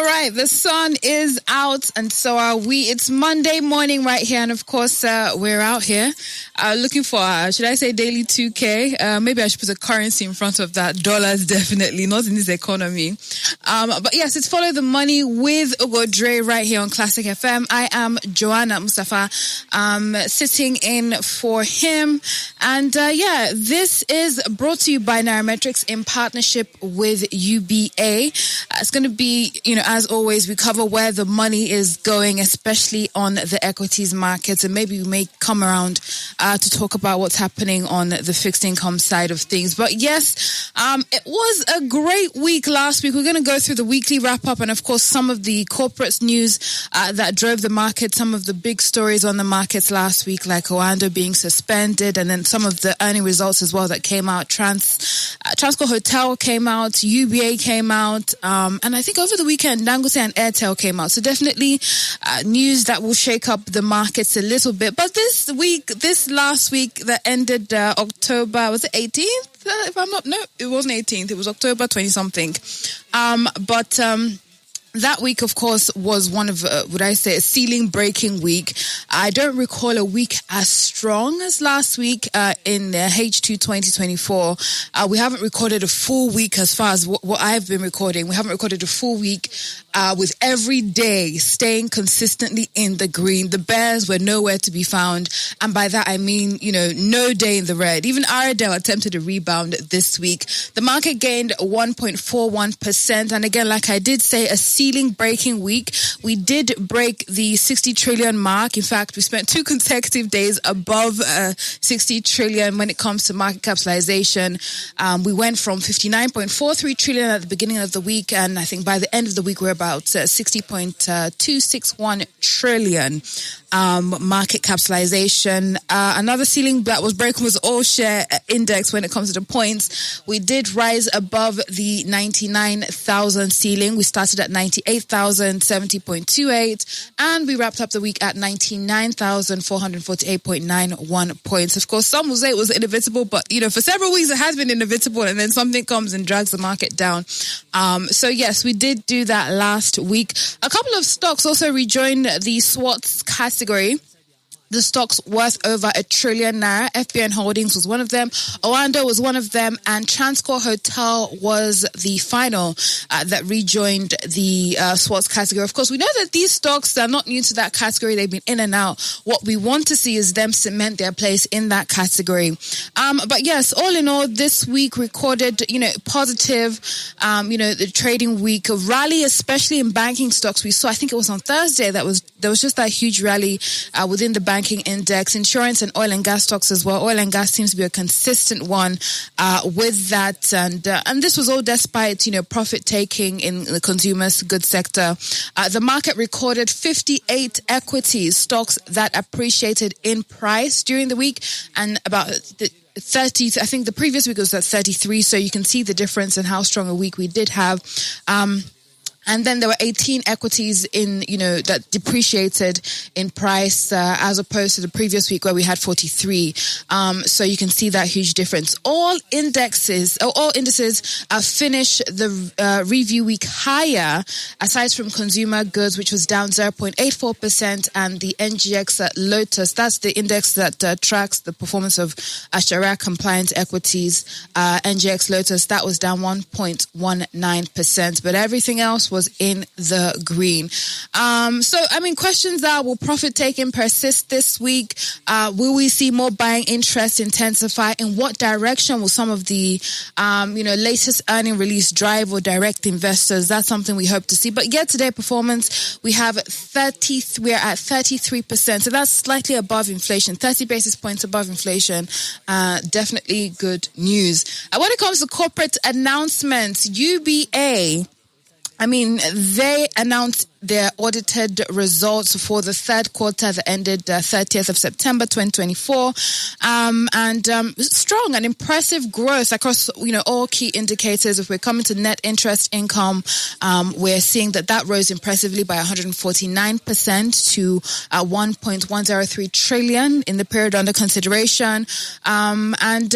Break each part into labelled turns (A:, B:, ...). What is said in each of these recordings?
A: right, the sun is out and so are we. It's Monday morning right here, and of course we're out here looking for, should I say daily 2K? Maybe I should put a currency in front of that. Dollars, definitely, not in this economy. But yes, it's Follow the Money with Ugo Dre right here on Classic FM. I am Joanna Mustafa, sitting in for him. And this is brought to you by Nairametrics in partnership with UBA. It's going to be, as always, we cover where the money is going, especially on the equities markets. And maybe we may come around to talk about what's happening on the fixed income side of things. But yes, it was a great week last week. We're going to go through the weekly wrap up and, of course, some of the corporate news that drove the market, some of the big stories on the markets last week, like Oando being suspended, and then some of the earning results as well that came out. Transcorp Hotel came out, UBA came out, and I think over the weekend, Dangote and Airtel came out. So definitely news that will shake up the markets a little bit. But this last week that ended October, was it 18th? No, it wasn't 18th. It was October 20-something. That week, of course, was one of, would I say, a ceiling-breaking week. I don't recall a week as strong as last week in H2 2024. We haven't recorded a full week as far as what I've been recording. We haven't recorded a full week with every day staying consistently in the green. The bears were nowhere to be found. And by that, I mean, no day in the red. Even Iredale attempted a rebound this week. The market gained 1.41%. And again, like I did say, a ceiling-breaking week. We did break the 60 trillion mark. In fact, we spent 2 consecutive days above 60 trillion when it comes to market capitalization. We went from 59.43 trillion at the beginning of the week, and I think by the end of the week, we're about 60.261 trillion market capitalization. Another ceiling that was broken was all share index when it comes to the points. We did rise above the 99,000 ceiling. We started at 98,070.28, and we wrapped up the week at 99,448.91 points. Of course, some will say it was inevitable, but for several weeks it has been inevitable, and then something comes and drags the market down. So yes, we did do that last week. A couple of stocks also rejoined the SWOTs category. The stocks worth over ₦1 trillion. FBN Holdings was one of them. Oando was one of them. And Transcorp Hotel was the final that rejoined the SWOTs category. Of course, we know that these stocks are not new to that category. They've been in and out. What we want to see is them cement their place in that category. But yes, all in all, this week recorded, positive, the trading week, a rally, especially in banking stocks. We saw, I think it was on Thursday, there was just that huge rally within the banking index. Insurance and oil and gas stocks as well. Oil and gas seems to be a consistent one with that, and this was all despite profit taking in the consumer goods sector. The market recorded 58 equities stocks that appreciated in price during the week, and about 30. I think the previous week was at 33. So you can see the difference in how strong a week we did have. And then there were 18 equities that depreciated in price as opposed to the previous week where we had 43. So you can see that huge difference. All indices finished the review week higher, aside from consumer goods, which was down 0.84%, and the NGX Lotus, that's the index that tracks the performance of Sharia compliant equities. NGX Lotus, that was down 1.19%, but everything else was in the green. Questions are, will profit taking persist this week? Will we see more buying interest intensify? In what direction will some of the, latest earning release drive or direct investors? That's something we hope to see. But year-to-date performance, we're at 33%. So that's slightly above inflation, 30 basis points above inflation. Definitely good news. When it comes to corporate announcements, UBA, they announced their audited results for the third quarter that ended 30th of September 2024, and strong and impressive growth across all key indicators. If we're coming to net interest income, we're seeing that rose impressively by 149% to 1.103 trillion in the period under consideration, and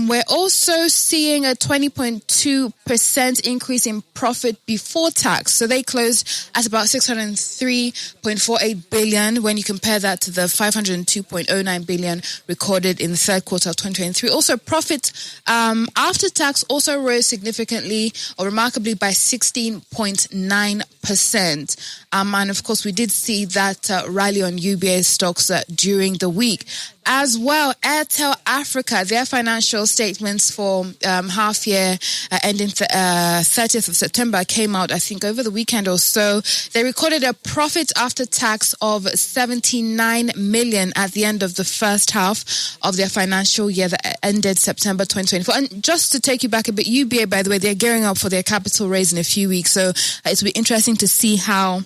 A: we're also seeing a 20.2% increase in profit before tax. So they closed at about 603.48 billion when you compare that to the 502.09 billion recorded in the third quarter of 2023. Also, profit after tax also rose significantly or remarkably by 16.9%. And of course, we did see that rally on UBA stocks during the week. As well, Airtel Africa, their financial statements for half year ending 30th of September came out, I think, over the weekend or so. They recorded a profit after tax of 79 million at the end of the first half of their financial year that ended September 2024. And just to take you back a bit, UBA, by the way, they're gearing up for their capital raise in a few weeks. So it'll be interesting to see how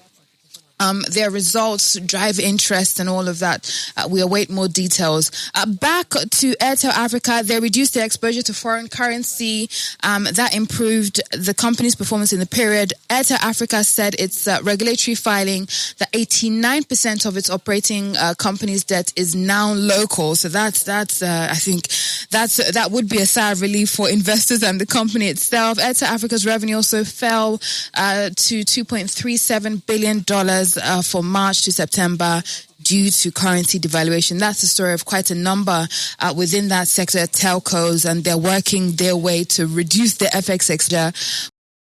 A: their results drive interest and all of that. We await more details. Back to Airtel Africa, they reduced their exposure to foreign currency. That improved the company's performance in the period. Airtel Africa said its regulatory filing that 89% of its operating company's debt is now local. So that's I think that would be a sigh of relief for investors and the company itself. Airtel Africa's revenue also fell to $2.37 billion for March to September due to currency devaluation. That's the story of quite a number within that sector, telcos, and they're working their way to reduce their FX exposure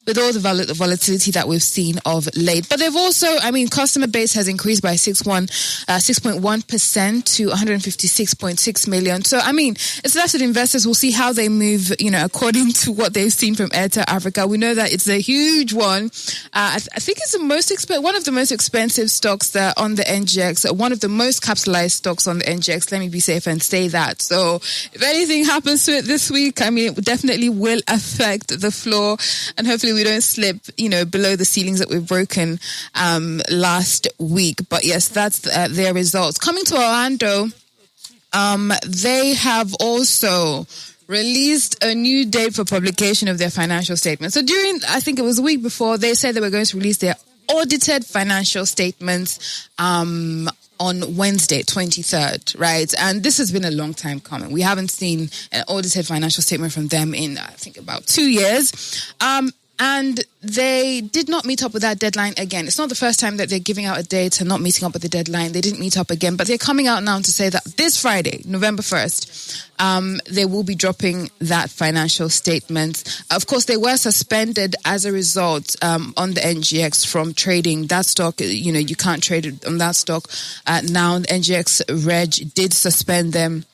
A: with all the volatility that we've seen of late. But they've also, customer base has increased by 6.1% to 156.6 million. So, it's left with investors. We'll see how they move, according to what they've seen from Airtel Africa. We know that it's a huge one. I think it's one of the most expensive stocks on the NGX, one of the most capitalized stocks on the NGX. Let me be safe and say that. So, if anything happens to it this week, it definitely will affect the floor, and hopefully we don't slip, below the ceilings that we've broken last week. But yes, that's their results. Coming to Orlando, they have also released a new date for publication of their financial statement. So I think it was a week before, they said they were going to release their audited financial statements on Wednesday, 23rd, right? And this has been a long time coming. We haven't seen an audited financial statement from them in, I think, about 2 years. And they did not meet up with that deadline again. It's not the first time that they're giving out a date and not meeting up with the deadline. They didn't meet up again, but they're coming out now to say that this Friday, November 1st, they will be dropping that financial statement. Of course, they were suspended as a result on the NGX from trading that stock. You can't trade it on that stock. Now, the NGX Reg did suspend them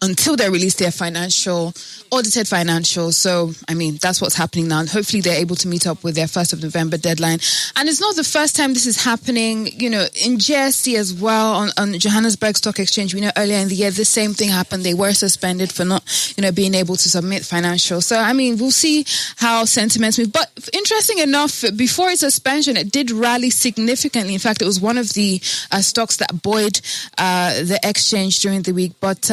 A: until they release their audited financials. So, that's what's happening now. And hopefully they're able to meet up with their 1st of November deadline. And it's not the first time this is happening. In JSC as well, on Johannesburg Stock Exchange, we know earlier in the year, the same thing happened. They were suspended for not, being able to submit financials. So, we'll see how sentiments move. But interesting enough, before its suspension, it did rally significantly. In fact, it was one of the stocks that buoyed the exchange during the week. But,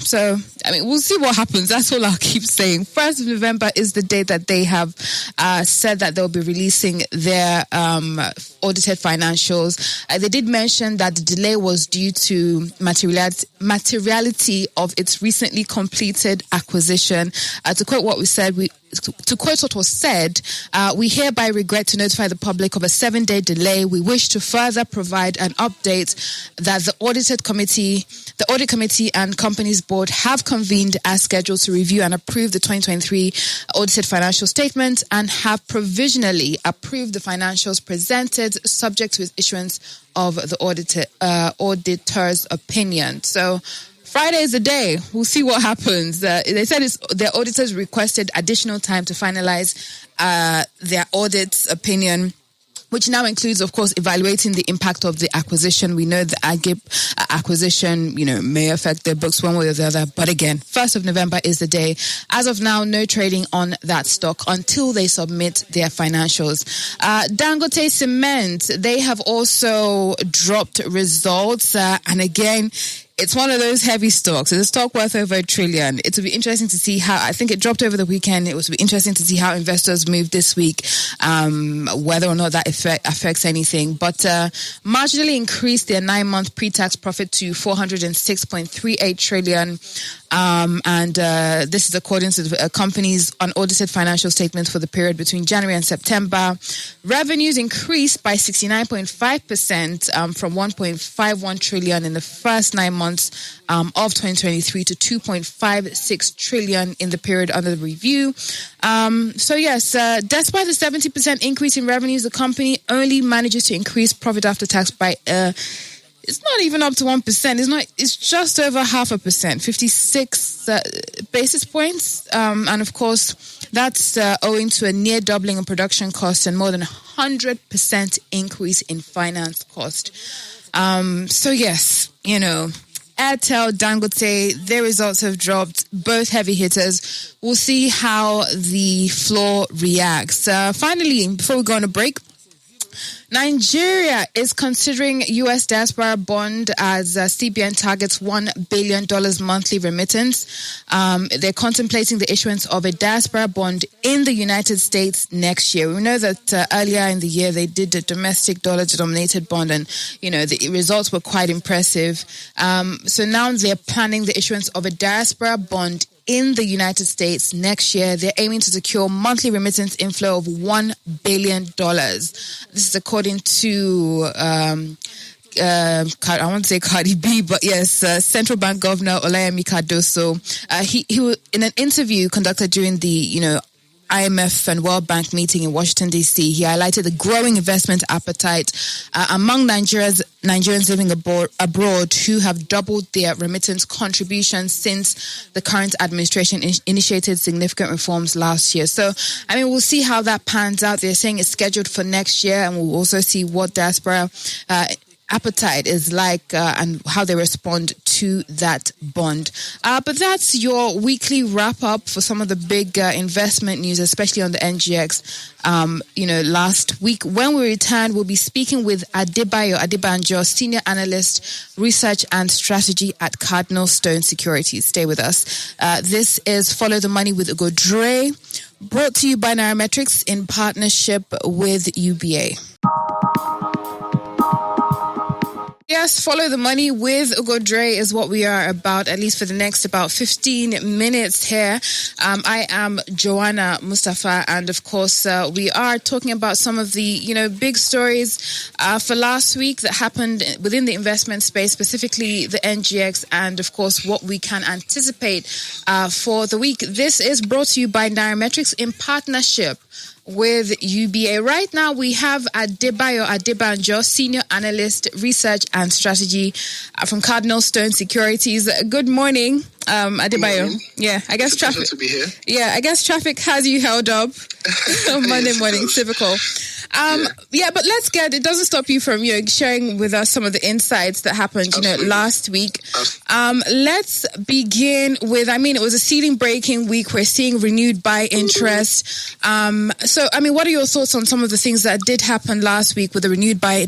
A: so, we'll see what happens. That's all I'll keep saying. 1st of November is the date that they have said that they'll be releasing their audited financials. They did mention that the delay was due to materiality of its recently completed acquisition. To quote what was said, we hereby regret to notify the public of a 7-day delay. We wish to further provide an update that the audit committee and company's board have convened as scheduled to review and approve the 2023 audited financial statements and have provisionally approved the financials presented subject to its issuance of the auditor's opinion. So Friday is the day. We'll see what happens. They said their auditors requested additional time to finalize their audit's opinion which now includes, of course, evaluating the impact of the acquisition. We know the Agip acquisition, may affect their books one way or the other. But again, 1st of November is the day. As of now, no trading on that stock until they submit their financials. Dangote Cement, they have also dropped results. And again, it's one of those heavy stocks. It's a stock worth over $1 trillion. It will be interesting to see how, I think it dropped over the weekend. It will be interesting to see how investors move this week, whether or not that affects anything. But marginally increased their 9-month pre-tax profit to 406.38 trillion. And this is according to the company's unaudited financial statements for the period between January and September. Revenues increased by 69.5% from 1.51 trillion in the first 9 months of 2023 to 2.56 trillion in the period under the review. Despite the 70% increase in revenues, the company only manages to increase profit after tax by it's not even up to 1%. It's just over 0.5%, 56 basis points. And of course, that's owing to a near doubling of production costs and more than 100% increase in finance cost. Airtel, Dangote, their results have dropped, both heavy hitters. We'll see how the floor reacts. Finally, before we go on a break, Nigeria is considering U.S. diaspora bond as CBN targets $1 billion monthly remittance. They're contemplating the issuance of a diaspora bond in the United States next year. We know that earlier in the year they did a domestic dollar-denominated bond, and the results were quite impressive. So now they're planning the issuance of a diaspora bond in the United States next year. They're aiming to secure monthly remittance inflow of $1 billion. This is according to, I won't say Cardi B, but yes, Central Bank Governor Olayemi Cardoso. He in an interview conducted during the, IMF and World Bank meeting in Washington, D.C., he highlighted the growing investment appetite among Nigerians living abroad who have doubled their remittance contributions since the current administration initiated significant reforms last year. So, we'll see how that pans out. They're saying it's scheduled for next year, and we'll also see what diaspora appetite is like and how they respond to that bond. But that's your weekly wrap up for some of the big investment news, especially on the NGX. Last week, when we return, we'll be speaking with Adebayo Adebanjo, Senior Analyst, Research and Strategy at Cardinal Stone Securities. Stay with us. This is Follow the Money with Ugo Dre, brought to you by Nairametrics in partnership with UBA. Yes, Follow the Money with Ugo Dre is what we are about, at least for the next about 15 minutes here. I am Joanna Mustafa, and of course, we are talking about some of the, big stories for last week that happened within the investment space, specifically the NGX, and of course, what we can anticipate for the week. This is brought to you by Nairametrics in partnership with UBA. Right now, we have Adebayo Adebanjo, Senior Analyst, Research and Strategy from Cardinal Stone Securities. Good morning, Adebayo. Yeah, I guess traffic. To be here. Yeah, I guess traffic has you held up on Monday morning. Typical. But it doesn't stop you from sharing with us some of the insights that happened last week. Let's begin with, it was a ceiling breaking week. We're seeing renewed buy interest. What are your thoughts on some of the things that did happen last week with the renewed buy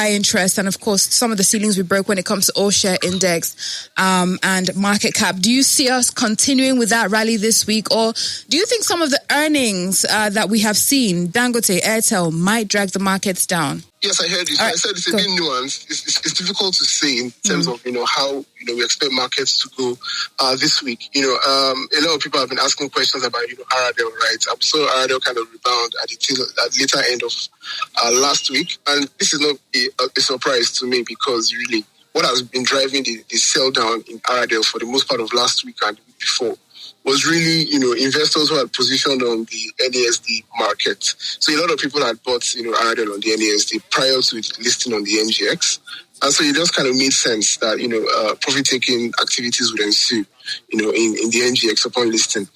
A: interest, and of course some of the ceilings we broke when it comes to all share index and market cap? Do you see us continuing with that rally this week, or do you think some of the earnings that we have seen, Dangote, Airtel, might drag the markets down?
B: Yes, I heard you. I said it's a bit nuanced. It's difficult to say in terms of how we expect markets to go this week. A lot of people have been asking questions about Aradel, right? I saw Aradel kind of rebound at the later end of last week, and this is not a surprise to me, because really what has been driving the sell down in Aradel for the most part of last week and the week before was really, investors who had positioned on the NASD market. So a lot of people had bought, Aradel on the NASD prior to it listing on the NGX. And so it just kind of made sense that, profit-taking activities would ensue, in the NGX upon listing.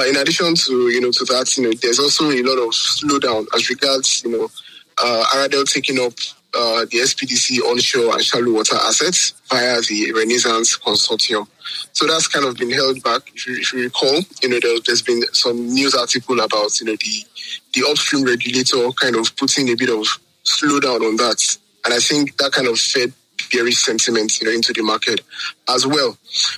B: In addition to, to that, there's also a lot of slowdown as regards, Aradel taking up the SPDC onshore and shallow water assets via the Renaissance Consortium. So that's kind of been held back. If you recall, there's been some news article about, the upstream regulator kind of putting a bit of slowdown on that. And I think that kind of fed bearish sentiment, into the market as well.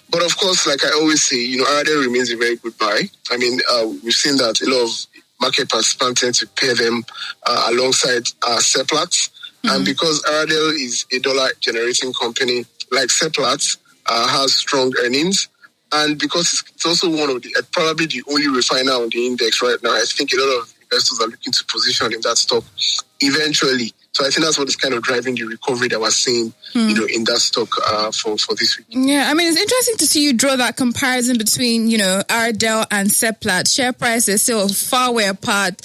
B: But of course, like I always say, Aradel remains a very good buy. I mean, we've seen that a lot of market participants tend to pair them alongside Seplat. Mm-hmm. And because Aradel is a dollar-generating company, like Seplat, has strong earnings, and because it's also one of the, probably the only refiner on the index right now, I think a lot of investors are looking to position in that stock eventually. So I think that's what is kind of driving the recovery that we're seeing, in that stock for this week.
A: Yeah, I mean, it's interesting to see you draw that comparison between, Aradel and Seplat. Share price is still far way apart.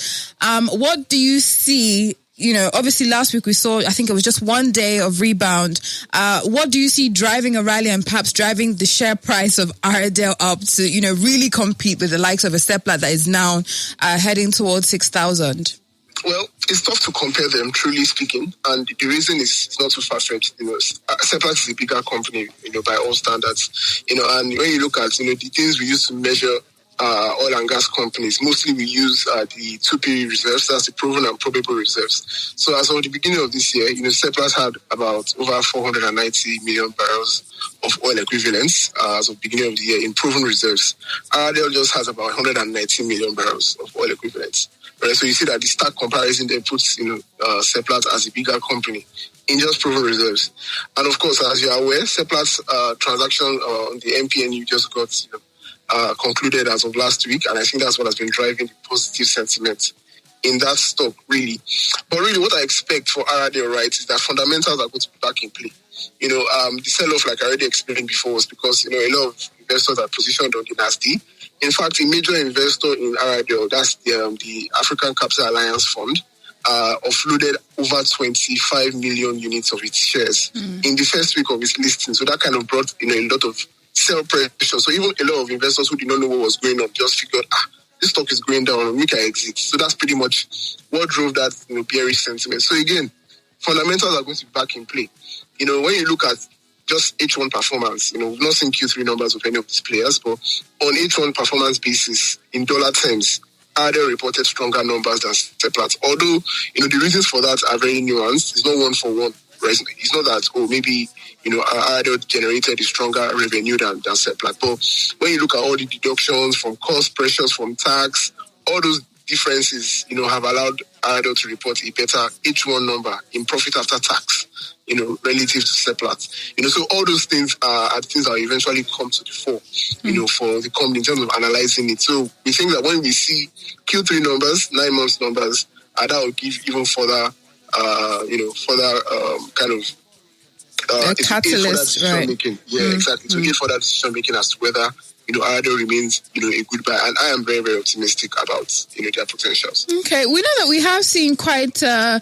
A: What do you see? Obviously last week we saw, I think it was just one day of rebound. What do you see driving a rally and perhaps driving the share price of Aradel up to, really compete with the likes of a Seplat that is now heading towards 6,000?
B: Well, it's tough to compare them, truly speaking, and the reason is not too far-fetched. Seplat is a bigger company, by all standards, and when you look at, the things we use to measure oil and gas companies, mostly we use the 2P reserves, that's the proven and probable reserves. So as of the beginning of this year, Seplat had about over 490 million barrels of oil equivalents as of the beginning of the year in proven reserves. Aradel just has about 190 million barrels of oil equivalents. Right? So you see that the stark comparison there puts Seplat as a bigger company in just proven reserves. And of course, as you are aware, Seplat's transaction on the MPNU just got concluded as of last week, and I think that's what has been driving the positive sentiment in that stock, really. But really, what I expect for Aradel, right, is that fundamentals are going to be back in play. The sell-off, like I already explained before, was because, a lot of investors are positioned on the NASD. In fact, a major investor in Aradel, that's the African Capital Alliance Fund, offloaded over 25 million units of its shares in the first week of its listing. So that kind of brought, a lot of sell pressure. So even a lot of investors who did not know what was going on just figured, this stock is going down, we can exit. So that's pretty much what drove that bearish sentiment. So again, fundamentals are going to be back in play. When you look at just H1 performance, we've not seen Q3 numbers of any of these players, but on H1 performance basis, in dollar terms, Aradel reported stronger numbers than Seplat. Although, the reasons for that are very nuanced. It's not one for one. Right? It's not that, maybe, Aradel generated a stronger revenue than Seplat. But when you look at all the deductions from cost pressures, from tax, all those differences, have allowed Aradel to report a better H1 number in profit after tax, relative to Seplat. So all those things are things that will eventually come to the fore, for the company in terms of analyzing it. So we think that when we see Q3 numbers, 9 months numbers, that will give even further, kind of
A: catalyst, right?
B: Making. Yeah, exactly. To give further decision making as to whether Aradel remains a good buy, and I am very, very optimistic about their potentials.
A: Okay, we know that we have seen quite a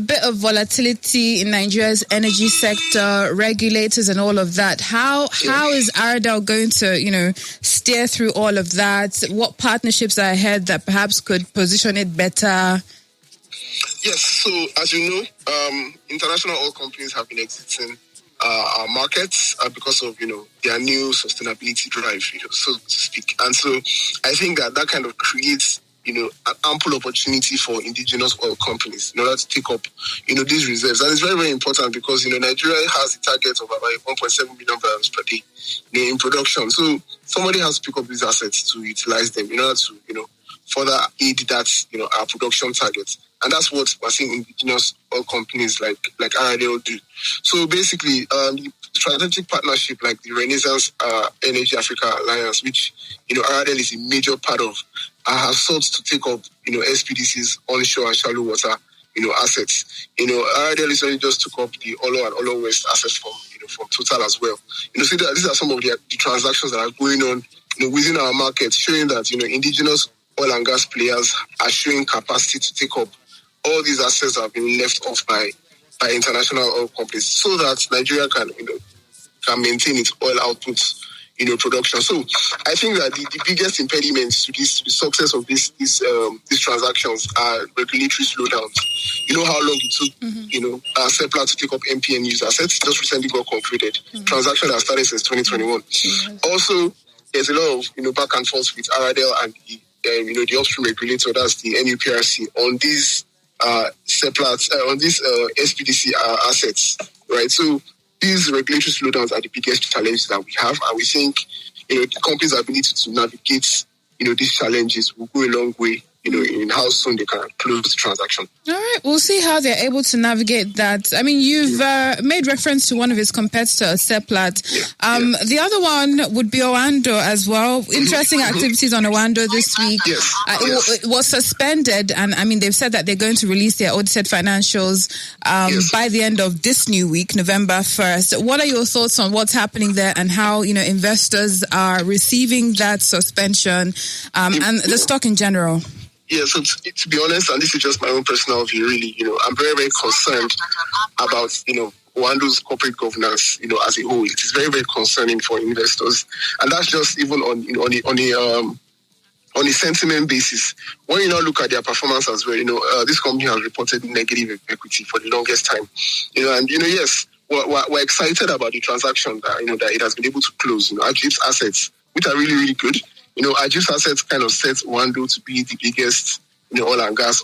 A: bit of volatility in Nigeria's energy sector, regulators, and all of that. How is Aradel going to steer through all of that? What partnerships are ahead that perhaps could position it better?
B: Yes, so as you know, international oil companies have been exiting our markets because of, their new sustainability drive, so to speak. And so I think that kind of creates, an ample opportunity for indigenous oil companies in order to take up, these reserves. And it's very, very important because, Nigeria has a target of about 1.7 million barrels per day, in production. So somebody has to pick up these assets to utilize them in order to, further aid that, our production targets. And that's what we're seeing indigenous oil companies like Aradel do. So basically, strategic partnership like the Renaissance Energy Africa Alliance, which, Aradel is a major part of, has sought to take up, SPDC's onshore and shallow water, assets. Aradel recently just took up the Olo and Olo West assets from Total as well. So these are some of the transactions that are going on, within our market, showing that, indigenous oil and gas players are showing capacity to take up all these assets that have been left off by international oil companies, so that Nigeria can maintain its oil output, production. So I think that the biggest impediments to the success of these transactions are regulatory slowdowns. You know how long it took, Seplat to take up MPNU's assets? Just recently got concluded. Transaction that started since 2021. Also, there's a lot of, back and forth with Aradel and the upstream regulator, that's the NUPRC, on these Seplat, on these SPDC assets, right? So these regulatory slowdowns are the biggest challenges that we have, and we think, the company's ability to navigate, these challenges will go a long way, in how soon they can close the transaction.
A: All right, we'll see how they're able to navigate that. I mean, you've made reference to one of his competitors, Seplat. The other one would be Owando as well. Interesting activities on Owando this week. It was suspended, and I mean, they've said that they're going to release their audited financials by the end of this new week, November 1st. What are your thoughts on what's happening there and how, investors are receiving that suspension and the stock in general?
B: Yeah, so to be honest, and this is just my own personal view, really, I'm very, very concerned about, Owando's corporate governance, as a whole. It is very, very concerning for investors. And that's just even on a sentiment basis. When you now look at their performance as well, this company has reported negative equity for the longest time. Yes, we're excited about the transaction that, that it has been able to close. Ajib's assets, which are really, really good. Ajib's assets kind of set Owando to be the biggest, oil and gas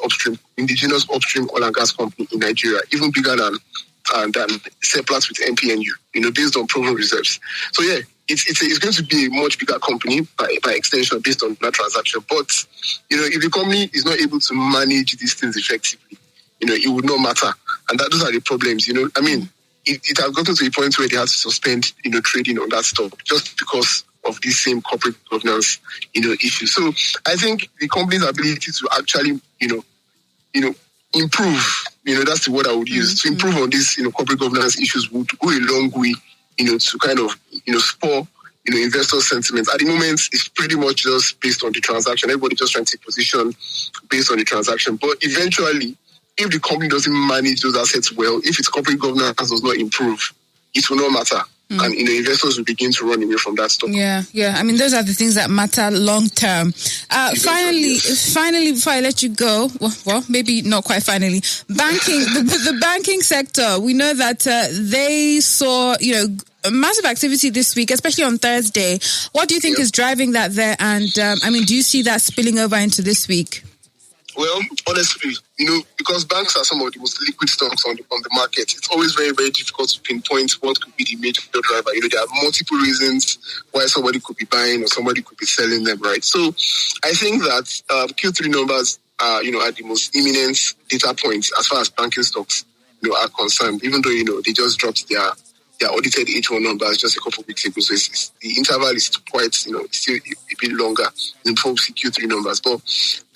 B: indigenous upstream oil and gas company in Nigeria, even bigger than Seplat with MPNU, based on proven reserves. So yeah, it's going to be a much bigger company by extension based on that transaction. But, if the company is not able to manage these things effectively, it would not matter. And those are the problems, I mean, it has gotten to a point where they have to suspend, trading on that stock just because of this same corporate governance, issue. So I think the company's ability to actually, improve, that's the word I would use, to improve on these, corporate governance issues would go a long way, to kind of, spur, investor sentiment. At the moment, it's pretty much just based on the transaction. Everybody just trying to take position based on the transaction. But eventually, if the company doesn't manage those assets well, if its corporate governance does not improve, it will not matter. And, investors will begin to run away from that stock. Yeah.
A: I mean, those are the things that matter long term. Finally, before I let you go, well, maybe not quite finally, banking, the banking sector, we know that they saw, massive activity this week, especially on Thursday. What do you think is driving that there? And, do you see that spilling over into this week?
B: Well, honestly, because banks are some of the most liquid stocks on the market, it's always very, very difficult to pinpoint what could be the major driver. There are multiple reasons why somebody could be buying or somebody could be selling them, right? So I think that Q3 numbers are the most imminent data points as far as banking stocks, are concerned, even though, they just dropped their audited H1 numbers just a couple of weeks ago. So the interval is quite, still a bit longer before we see Q3 numbers. But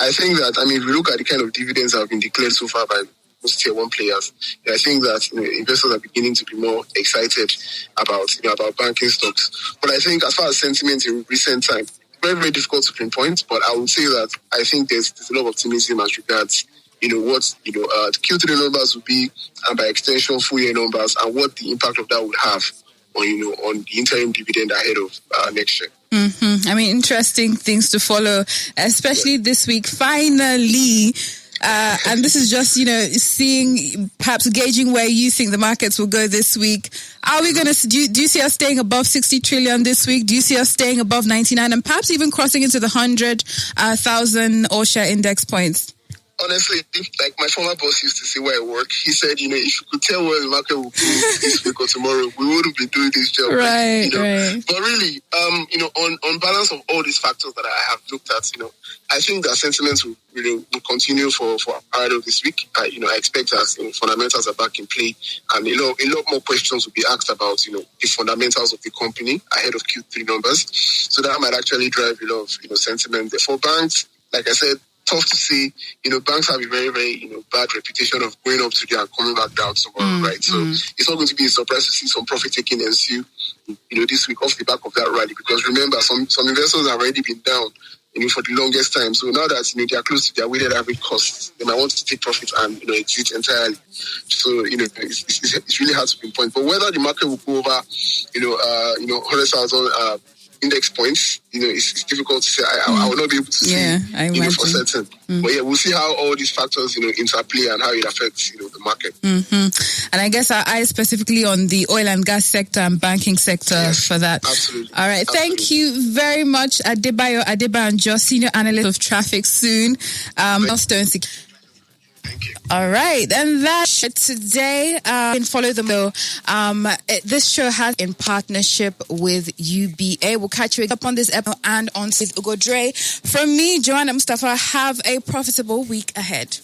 B: I think that, if we look at the kind of dividends that have been declared so far by most tier one players, I think that investors are beginning to be more excited about banking stocks. But I think as far as sentiment in recent time, very, very difficult to pinpoint. But I would say that I think there's a lot of optimism as regards what the Q3 numbers will be, and by extension full year numbers, and what the impact of that would have on on the interim dividend ahead of next year.
A: Interesting things to follow, especially this week. Finally, and this is just seeing, perhaps gauging where you think the markets will go this week. Are we going to do you see us staying above 60 trillion this week? Do you see us staying above 99 and perhaps even crossing into the 100,000 all share index points?
B: Honestly, like my former boss used to say where I work, he said, if you could tell where the market will go this week or tomorrow, we wouldn't be doing this job.
A: Right.
B: But really, on balance of all these factors that I have looked at, I think that sentiments will continue for part of this week. I expect as fundamentals are back in play, and a lot more questions will be asked about the fundamentals of the company ahead of Q3 numbers. So that might actually drive a lot of sentiment. For banks, like I said, tough to say. Banks have a very, very bad reputation of going up today and coming back down tomorrow, right? So it's not going to be a surprise to see some profit taking ensue, this week off the back of that rally. Because remember, some investors have already been down, for the longest time. So now that they are close to their weighted average costs, they might want to take profit and exit entirely. So it's really hard to pinpoint. But whether the market will go over 100,000 index points, it's difficult to say. I will not be able to say, for certain. But we'll see how all these factors, interplay and how it affects, the market.
A: And I guess our eyes specifically on the oil and gas sector and banking sector for that.
B: Absolutely.
A: All right.
B: Absolutely.
A: Thank you very much, Adebayo Adebanjo, Senior Analyst of Traffic Soon.
B: Thank you.
A: All right, and that's it today. You can follow them. This show has in partnership with UBA. We'll catch you up on this episode and on Ugo Dre. From me, Joanna Mustafa, have a profitable week ahead.